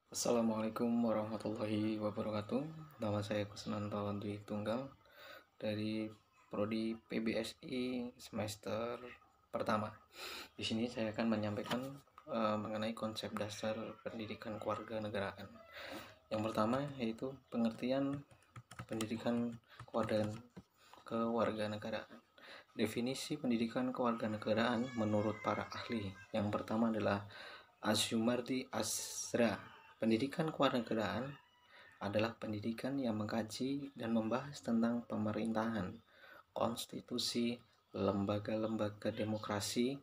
Assalamualaikum warahmatullahi wabarakatuh. Nama saya Kusnanto Dwi Tunggal dari Prodi PBSI semester pertama. Di sini saya akan menyampaikan mengenai konsep dasar pendidikan kewarganegaraan. Yang pertama yaitu pengertian pendidikan kewarganegaraan. Definisi pendidikan kewarganegaraan menurut para ahli. Yang pertama adalah Asyumardi Asra. Pendidikan kewarganegaraan adalah pendidikan yang mengkaji dan membahas tentang pemerintahan, konstitusi, lembaga-lembaga demokrasi,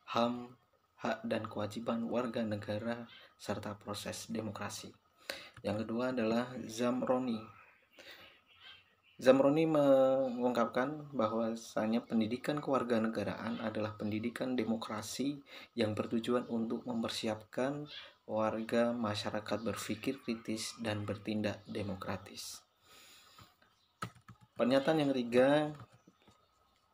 HAM, hak dan kewajiban warga negara, serta proses demokrasi. Yang kedua adalah Zamroni. Zamroni mengungkapkan bahwasanya pendidikan kewarganegaraan adalah pendidikan demokrasi yang bertujuan untuk mempersiapkan warga masyarakat berpikir kritis dan bertindak demokratis. Pernyataan yang ketiga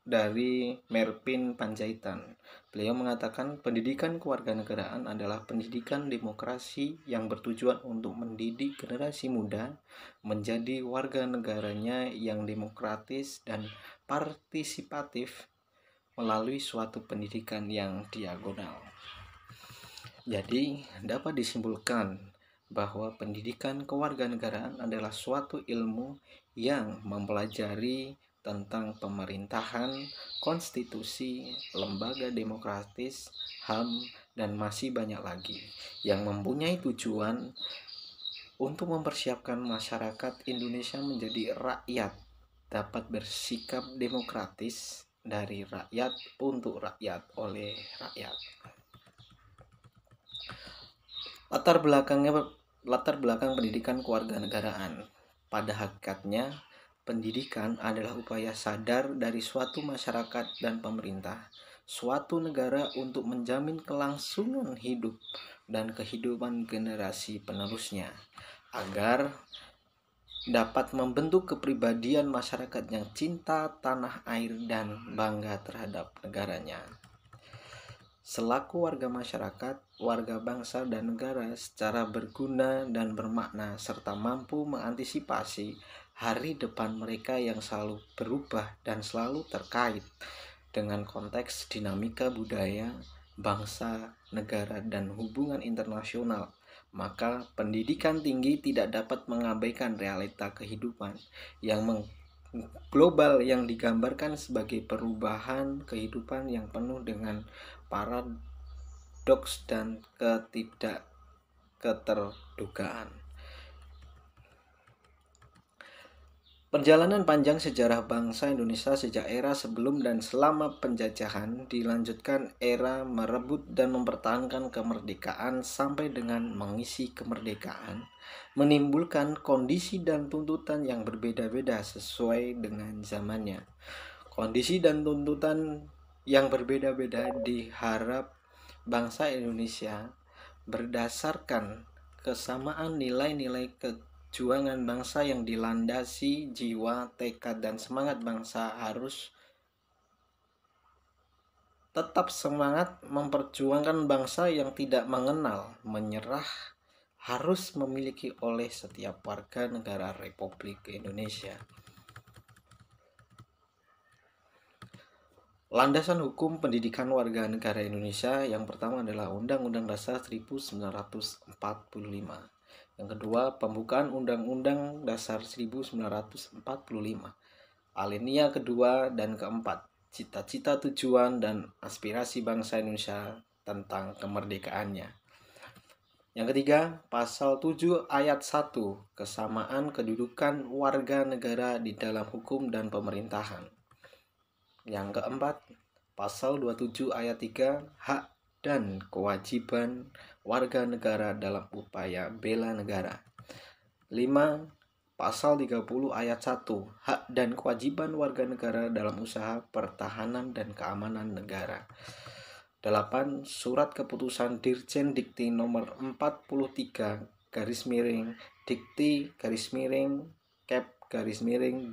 dari Merpin Panjaitan. Beliau mengatakan pendidikan kewarganegaraan adalah pendidikan demokrasi yang bertujuan untuk mendidik generasi muda menjadi warga negaranya yang demokratis dan partisipatif melalui suatu pendidikan yang diagonal. Jadi, dapat disimpulkan bahwa pendidikan kewarganegaraan adalah suatu ilmu yang mempelajari tentang pemerintahan, konstitusi, lembaga demokratis, HAM, dan masih banyak lagi yang mempunyai tujuan untuk mempersiapkan masyarakat Indonesia menjadi rakyat dapat bersikap demokratis dari rakyat untuk rakyat oleh rakyat. Latar belakang pendidikan kewarganegaraan. Pada hakikatnya, pendidikan adalah upaya sadar dari suatu masyarakat dan pemerintah, suatu negara untuk menjamin kelangsungan hidup dan kehidupan generasi penerusnya, agar dapat membentuk kepribadian masyarakat yang cinta tanah air dan bangga terhadap negaranya. Selaku warga masyarakat, warga bangsa dan negara secara berguna dan bermakna serta mampu mengantisipasi hari depan mereka yang selalu berubah dan selalu terkait dengan konteks dinamika budaya, bangsa, negara, dan hubungan internasional. Maka pendidikan tinggi tidak dapat mengabaikan realita kehidupan yang global yang digambarkan sebagai perubahan kehidupan yang penuh dengan paradoks dan ketidakketerdugaan. Perjalanan panjang sejarah bangsa Indonesia sejak era sebelum dan selama penjajahan dilanjutkan era merebut dan mempertahankan kemerdekaan sampai dengan mengisi kemerdekaan, menimbulkan kondisi dan tuntutan yang berbeda-beda sesuai dengan zamannya. Kondisi dan tuntutan yang berbeda-beda diharap bangsa Indonesia berdasarkan kesamaan nilai-nilai perjuangan bangsa yang dilandasi jiwa, tekad, dan semangat bangsa harus tetap semangat memperjuangkan bangsa yang tidak mengenal menyerah harus memiliki oleh setiap warga negara Republik Indonesia. Landasan hukum pendidikan warga negara Indonesia yang pertama adalah Undang-Undang Dasar 1945. Yang kedua, pembukaan Undang-Undang Dasar 1945. Alinea kedua dan keempat, cita-cita, tujuan, dan aspirasi bangsa Indonesia tentang kemerdekaannya. Yang ketiga, pasal 7 ayat 1, kesamaan kedudukan warga negara di dalam hukum dan pemerintahan. Yang keempat, pasal 27 ayat 3, hak dan kewajiban warga negara dalam upaya bela negara. 5. Pasal 30 ayat 1, hak dan kewajiban warga negara dalam usaha pertahanan dan keamanan negara. 8. Surat keputusan Dirjen Dikti nomor 43 Dikti Kep 2006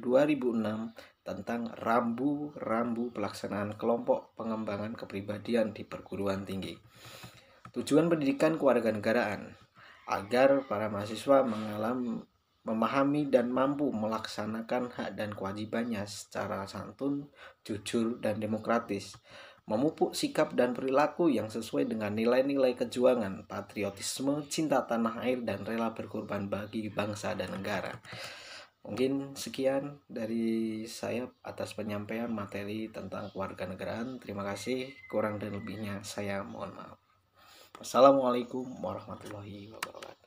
tentang rambu-rambu pelaksanaan kelompok pengembangan kepribadian di perguruan tinggi. Tujuan pendidikan kewarganegaraan agar para mahasiswa memahami dan mampu melaksanakan hak dan kewajibannya secara santun, jujur, dan demokratis, memupuk sikap dan perilaku yang sesuai dengan nilai-nilai kejuangan, patriotisme, cinta tanah air, dan rela berkorban bagi bangsa dan negara. Mungkin sekian dari saya atas penyampaian materi tentang kewarganegaraan. Terima kasih, kurang dan lebihnya saya mohon maaf. Assalamualaikum warahmatullahi wabarakatuh.